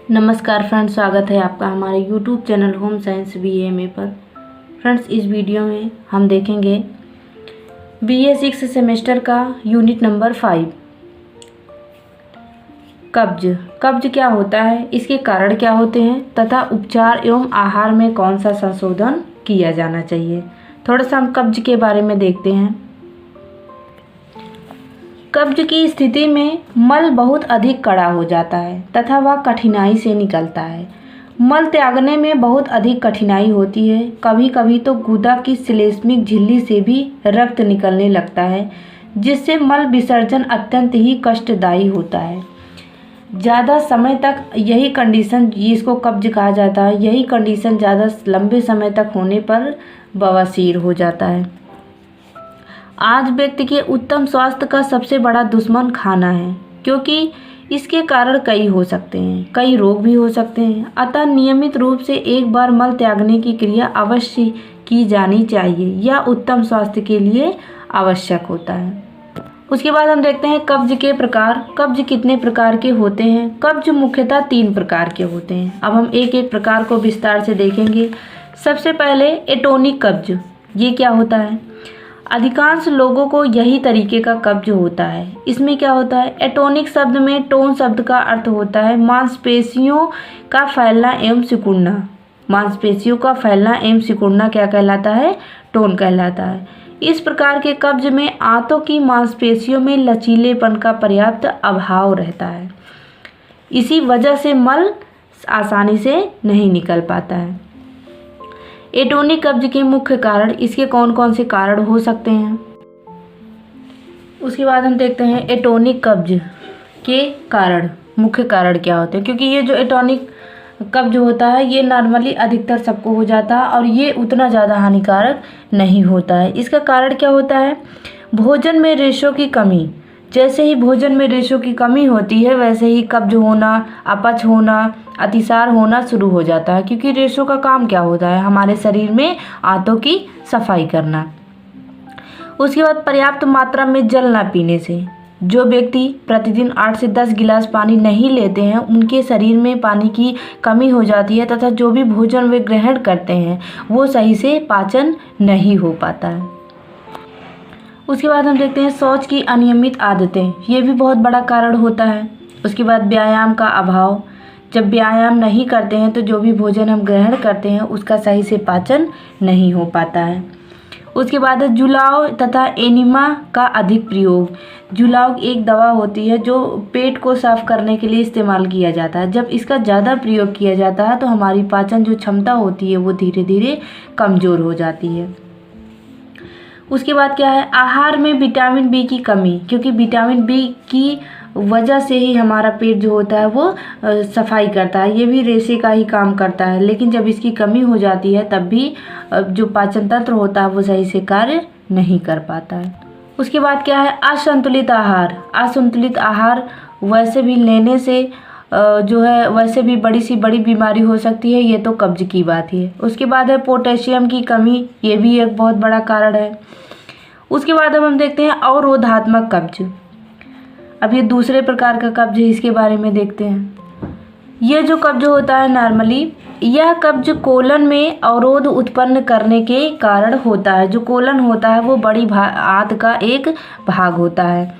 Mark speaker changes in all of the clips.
Speaker 1: नमस्कार फ्रेंड्स, स्वागत है आपका हमारे YouTube channel home science BA पर। फ्रेंड्स, इस वीडियो में हम देखेंगे BA 6 सेमेस्टर का यूनिट नंबर 5 कब्ज क्या होता है, इसके कारण क्या होते हैं तथा उपचार एवं आहार में कौन सा संशोधन किया जाना चाहिए। थोड़ा सा हम कब्ज के बारे में देखते हैं। कब्ज की स्थिति में मल बहुत अधिक कड़ा हो जाता है तथा वह कठिनाई से निकलता है। मल त्यागने में बहुत अधिक कठिनाई होती है। कभी कभी तो गुदा की श्लेष्मिक झिल्ली से भी रक्त निकलने लगता है, जिससे मल विसर्जन अत्यंत ही कष्टदायी होता है। ज़्यादा समय तक यही कंडीशन, जिसको कब्ज कहा जाता है, यही कंडीशन ज़्यादा लंबे समय तक होने पर बवासीर हो जाता है। आज व्यक्ति के उत्तम स्वास्थ्य का सबसे बड़ा दुश्मन खाना है, क्योंकि इसके कारण कई हो सकते हैं, कई रोग भी हो सकते हैं। अतः नियमित रूप से एक बार मल त्यागने की क्रिया अवश्य की जानी चाहिए। यह उत्तम स्वास्थ्य के लिए आवश्यक होता है। उसके बाद हम देखते हैं कब्ज के प्रकार। कब्ज कितने प्रकार के होते हैं? कब्ज मुख्यतः 3 प्रकार के होते हैं। अब हम एक एक प्रकार को विस्तार से देखेंगे। सबसे पहले एटोनिक कब्ज। ये क्या होता है? अधिकांश लोगों को यही तरीके का कब्ज होता है। इसमें क्या होता है? एटोनिक शब्द में टोन शब्द का अर्थ होता है मांसपेशियों का फैलना एवं सिकुड़ना। मांसपेशियों का फैलना एवं सिकुड़ना क्या कहलाता है? टोन कहलाता है। इस प्रकार के कब्ज में आंतों की मांसपेशियों में लचीलेपन का पर्याप्त अभाव रहता है। इसी वजह से मल आसानी से नहीं निकल पाता है। एटोनिक कब्ज के मुख्य कारण, इसके कौन कौन से कारण हो सकते हैं? उसके बाद हम देखते हैं एटोनिक कब्ज के कारण, मुख्य कारण क्या होते हैं। क्योंकि ये जो एटोनिक कब्ज होता है ये नॉर्मली अधिकतर सबको हो जाता है और ये उतना ज़्यादा हानिकारक नहीं होता है। इसका कारण क्या होता है? भोजन में रेशों की कमी। जैसे ही भोजन में रेशों की कमी होती है, वैसे ही कब्ज होना, अपच होना, अतिसार होना शुरू हो जाता है। क्योंकि रेशों का काम क्या होता है? हमारे शरीर में आंतों की सफाई करना। उसके बाद पर्याप्त मात्रा में जल ना पीने से। जो व्यक्ति प्रतिदिन 8 से 10 गिलास पानी नहीं लेते हैं, उनके शरीर में पानी की कमी हो जाती है तथा जो भी भोजन वे ग्रहण करते हैं वो सही से पाचन नहीं हो पाता है। उसके बाद हम देखते हैं शौच की अनियमित आदतें। ये भी बहुत बड़ा कारण होता है। उसके बाद व्यायाम का अभाव। जब व्यायाम नहीं करते हैं तो जो भी भोजन हम ग्रहण करते हैं उसका सही से पाचन नहीं हो पाता है। उसके बाद जुलाव तथा एनिमा का अधिक प्रयोग। जुलाव एक दवा होती है जो पेट को साफ करने के लिए इस्तेमाल किया जाता है। जब इसका ज़्यादा प्रयोग किया जाता है तो हमारी पाचन जो क्षमता होती है वो धीरे धीरे कमज़ोर हो जाती है। उसके बाद क्या है? आहार में विटामिन बी की कमी। क्योंकि विटामिन बी की वजह से ही हमारा पेट जो होता है वो सफाई करता है। ये भी रेशे का ही काम करता है, लेकिन जब इसकी कमी हो जाती है तब भी जो पाचन तंत्र होता है वो सही से कार्य नहीं कर पाता है। उसके बाद क्या है? असंतुलित आहार। असंतुलित आहार वैसे भी लेने से जो है वैसे भी बड़ी बीमारी हो सकती है। ये तो कब्ज की बात ही है। उसके बाद है पोटेशियम की कमी। ये भी एक बहुत बड़ा कारण है। उसके बाद अब हम देखते हैं अवरोधात्मक कब्ज। अब ये दूसरे प्रकार का कब्ज है, इसके बारे में देखते हैं। ये जो कब्ज होता है नॉर्मली, यह कब्ज कोलन में अवरोध उत्पन्न करने के कारण होता है। जो कोलन होता है वो बड़ी आंत का एक भाग होता है।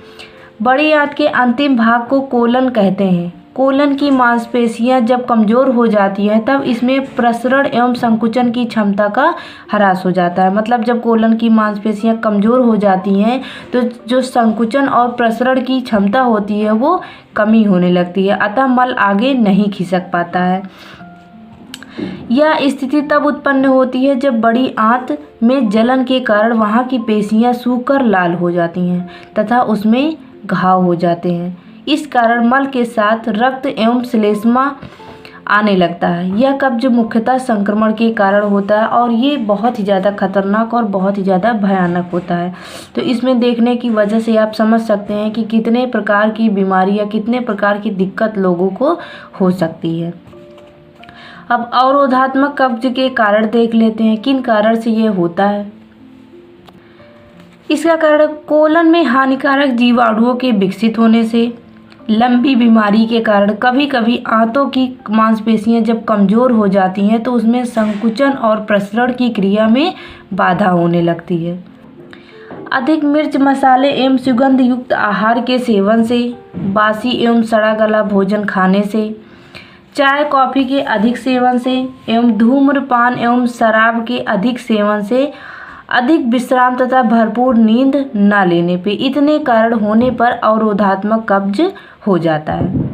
Speaker 1: बड़ी आंत के अंतिम भाग को कोलन कहते हैं। कोलन की मांसपेशियां जब कमज़ोर हो जाती हैं तब इसमें प्रसरण एवं संकुचन की क्षमता का ह्रास हो जाता है। मतलब जब कोलन की मांसपेशियां कमज़ोर हो जाती हैं तो जो संकुचन और प्रसरण की क्षमता होती है वो कमी होने लगती है, अतः मल आगे नहीं खिसक पाता है। यह स्थिति तब उत्पन्न होती है जब बड़ी आंत में जलन के कारण वहाँ की पेशियां सूखकर लाल हो जाती हैं तथा उसमें घाव हो जाते हैं। इस कारण मल के साथ रक्त एवं श्लेष्मा आने लगता है। यह कब्ज मुख्यतः संक्रमण के कारण होता है और ये बहुत ही ज़्यादा खतरनाक और बहुत ही ज़्यादा भयानक होता है। तो इसमें देखने की वजह से आप समझ सकते हैं कि कितने प्रकार की बीमारी या कितने प्रकार की दिक्कत लोगों को हो सकती है। अब अवरोधात्मक कब्ज के कारण देख लेते हैं, किन कारण से ये होता है। इसका कारण कोलन में हानिकारक जीवाणुओं के विकसित होने से, लंबी बीमारी के कारण कभी कभी आंतों की मांसपेशियां जब कमज़ोर हो जाती हैं तो उसमें संकुचन और प्रसरण की क्रिया में बाधा होने लगती है। अधिक मिर्च मसाले एवं सुगंध युक्त आहार के सेवन से, बासी एवं सड़ा गला भोजन खाने से, चाय कॉफ़ी के अधिक सेवन से एवं धूम्रपान एवं शराब के अधिक सेवन से, अधिक विश्राम तथा भरपूर नींद न लेने पे, इतने कारण होने पर अवरोधात्मक कब्ज हो जाता है।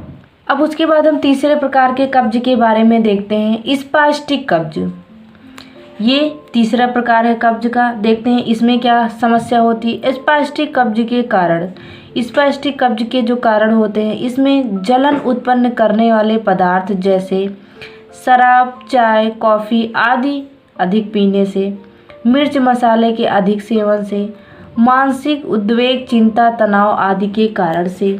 Speaker 1: अब उसके बाद हम तीसरे प्रकार के कब्ज के बारे में देखते हैं, स्पास्टिक कब्ज। ये तीसरा प्रकार है कब्ज का। देखते हैं इसमें क्या समस्या होती है। स्पास्टिक कब्ज के कारण, स्पास्टिक कब्ज के जो कारण होते हैं, इसमें जलन उत्पन्न करने वाले पदार्थ जैसे शराब, चाय, कॉफ़ी आदि अधिक पीने से, मिर्च मसाले के अधिक सेवन से, मानसिक उद्वेग, चिंता, तनाव आदि के कारण से,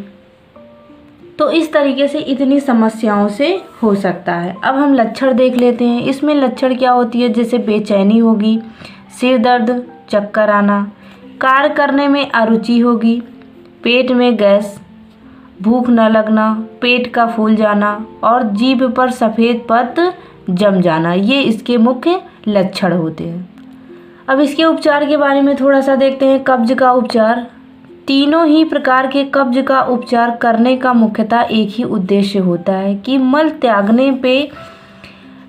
Speaker 1: तो इस तरीके से इतनी समस्याओं से हो सकता है। अब हम लक्षण देख लेते हैं। इसमें लक्षण क्या होती है, जैसे बेचैनी होगी, सिर दर्द, चक्कर आना, कार्य करने में अरुचि होगी, पेट में गैस, भूख न लगना, पेट का फूल जाना और जीभ पर सफ़ेद परत जम जाना, ये इसके मुख्य लक्षण होते हैं। अब इसके उपचार के बारे में थोड़ा सा देखते हैं। कब्ज का उपचार, तीनों ही प्रकार के कब्ज का उपचार करने का मुख्यतः एक ही उद्देश्य होता है कि मल त्यागने पे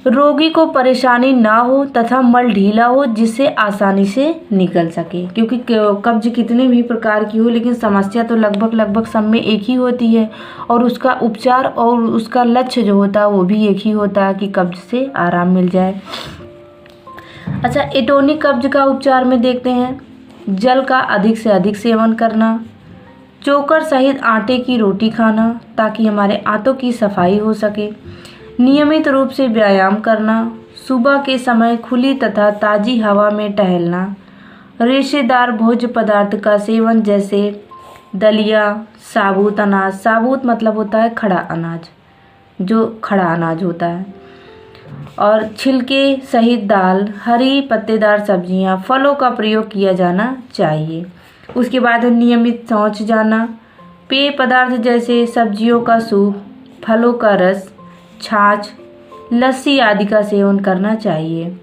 Speaker 1: रोगी को परेशानी ना हो तथा मल ढीला हो, जिससे आसानी से निकल सके। क्योंकि कब्ज कितने भी प्रकार की हो, लेकिन समस्या तो लगभग सब में एक ही होती है और उसका उपचार और उसका लक्ष्य जो होता है वो भी एक ही होता है कि कब्ज से आराम मिल जाए। अच्छा, एटोनिक कब्ज का उपचार में देखते हैं, जल का अधिक से अधिक सेवन करना, चोकर सहित आटे की रोटी खाना ताकि हमारे आंतों की सफाई हो सके, नियमित रूप से व्यायाम करना, सुबह के समय खुली तथा ताज़ी हवा में टहलना, रेशेदार भोज्य पदार्थ का सेवन जैसे दलिया, साबुत अनाज, साबुत मतलब होता है खड़ा अनाज, जो खड़ा अनाज होता है, और छिलके सहित दाल, हरी पत्तेदार सब्जियां, फलों का प्रयोग किया जाना चाहिए। उसके बाद नियमित शौच जाना, पेय पदार्थ जैसे सब्जियों का सूप, फलों का रस, छाछ, लस्सी आदि का सेवन करना चाहिए।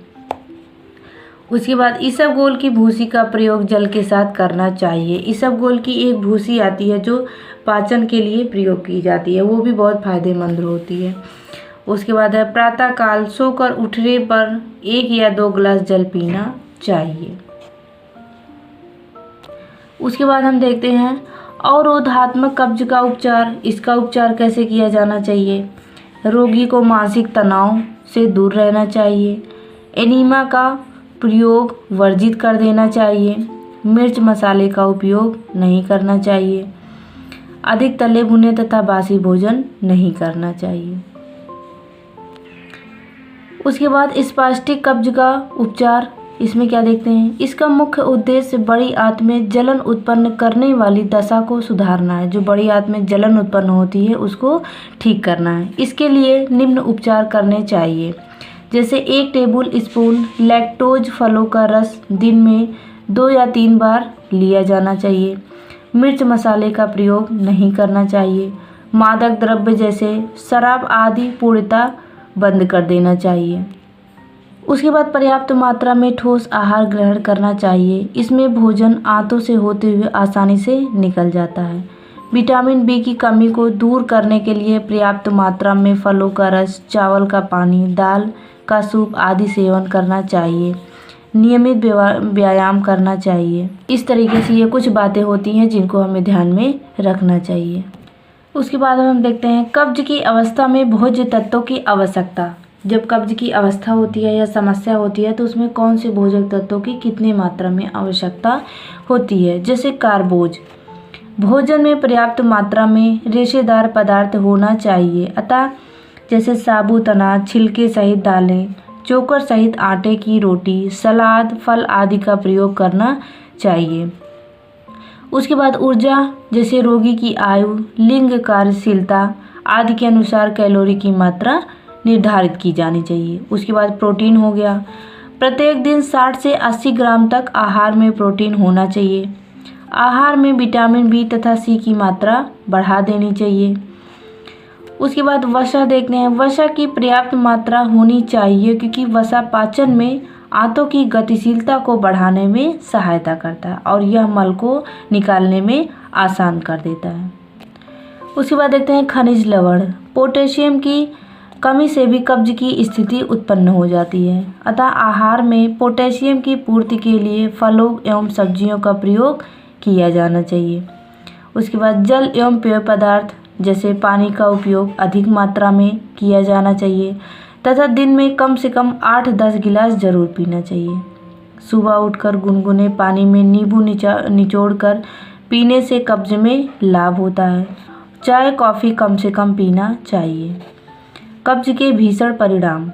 Speaker 1: उसके बाद इसबगोल की भूसी का प्रयोग जल के साथ करना चाहिए। इसबगोल की एक भूसी आती है जो पाचन के लिए प्रयोग की जाती है, वो भी बहुत फायदेमंद होती है। उसके बाद है प्रातःकाल सोकर उठने पर 1 या 2 गिलास जल पीना चाहिए। उसके बाद हम देखते हैं अवरोधात्मक कब्ज का उपचार। इसका उपचार कैसे किया जाना चाहिए। रोगी को मानसिक तनाव से दूर रहना चाहिए, एनीमा का प्रयोग वर्जित कर देना चाहिए, मिर्च मसाले का उपयोग नहीं करना चाहिए, अधिक तले भुने तथा बासी भोजन नहीं करना चाहिए। उसके बाद स्पास्टिक कब्ज का उपचार, इसमें क्या देखते हैं, इसका मुख्य उद्देश्य बड़ी आंत में जलन उत्पन्न करने वाली दशा को सुधारना है। जो बड़ी आंत में जलन उत्पन्न होती है उसको ठीक करना है। इसके लिए निम्न उपचार करने चाहिए, जैसे 1 टेबल स्पून लैक्टोज फलों का रस दिन में 2 या 3 बार लिया जाना चाहिए, मिर्च मसाले का प्रयोग नहीं करना चाहिए, मादक द्रव्य जैसे शराब आदि पूर्णतः बंद कर देना चाहिए। उसके बाद पर्याप्त मात्रा में ठोस आहार ग्रहण करना चाहिए। इसमें भोजन आंतों से होते हुए आसानी से निकल जाता है। विटामिन बी की कमी को दूर करने के लिए पर्याप्त मात्रा में फलों का रस, चावल का पानी, दाल का सूप आदि सेवन करना चाहिए। नियमित व्यायाम करना चाहिए। इस तरीके से ये कुछ बातें होती हैं जिनको हमें ध्यान में रखना चाहिए। उसके बाद हम देखते हैं कब्ज की अवस्था में भोज्य तत्वों की आवश्यकता। जब कब्ज की अवस्था होती है या समस्या होती है तो उसमें कौन से भोजक तत्वों की कितनी मात्रा में आवश्यकता होती है। जैसे कार्बोज, भोजन में पर्याप्त मात्रा में रेशेदार पदार्थ होना चाहिए, अतः जैसे साबुत अनाज, छिलके सहित दालें, चोकर सहित आटे की रोटी, सलाद, फल आदि का प्रयोग करना चाहिए। उसके बाद ऊर्जा, जैसे रोगी की आयु, लिंग, कार्यशीलता आदि के अनुसार कैलोरी की मात्रा निर्धारित की जानी चाहिए। उसके बाद प्रोटीन हो गया, प्रत्येक दिन 60 से 80 ग्राम तक आहार में प्रोटीन होना चाहिए। आहार में विटामिन बी तथा सी की मात्रा बढ़ा देनी चाहिए। उसके बाद वसा देखते हैं। वसा की पर्याप्त मात्रा होनी चाहिए क्योंकि वसा पाचन में आंतों की गतिशीलता को बढ़ाने में सहायता करता है और यह मल को निकालने में आसान कर देता है। उसके बाद देखते हैं खनिज लवण। पोटेशियम की कमी से भी कब्ज की स्थिति उत्पन्न हो जाती है, अतः आहार में पोटेशियम की पूर्ति के लिए फलों एवं सब्जियों का प्रयोग किया जाना चाहिए। उसके बाद जल एवं पेय पदार्थ जैसे पानी का उपयोग अधिक मात्रा में किया जाना चाहिए तथा दिन में कम से कम 8-10 गिलास जरूर पीना चाहिए। सुबह उठकर गुनगुने पानी में नींबू निचोड़कर पीने से कब्ज में लाभ होता है। चाय कॉफ़ी कम से कम पीना चाहिए। कब्ज के भीषण परिणाम।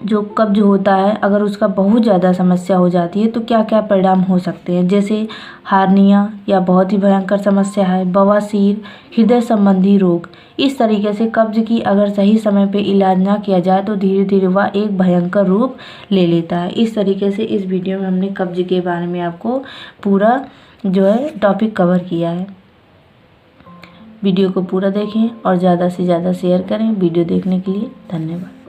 Speaker 1: जो कब्ज होता है अगर उसका बहुत ज़्यादा समस्या हो जाती है तो क्या क्या परिणाम हो सकते हैं, जैसे हार्निया या बहुत ही भयंकर समस्या है, बवासीर, हृदय संबंधी रोग। इस तरीके से कब्ज की अगर सही समय पे इलाज ना किया जाए तो धीरे धीरे वह एक भयंकर रूप ले लेता है। इस तरीके से इस वीडियो में हमने कब्ज के बारे में आपको पूरा जो है टॉपिक कवर किया है। वीडियो को पूरा देखें और ज़्यादा से ज़्यादा शेयर करें। वीडियो देखने के लिए धन्यवाद।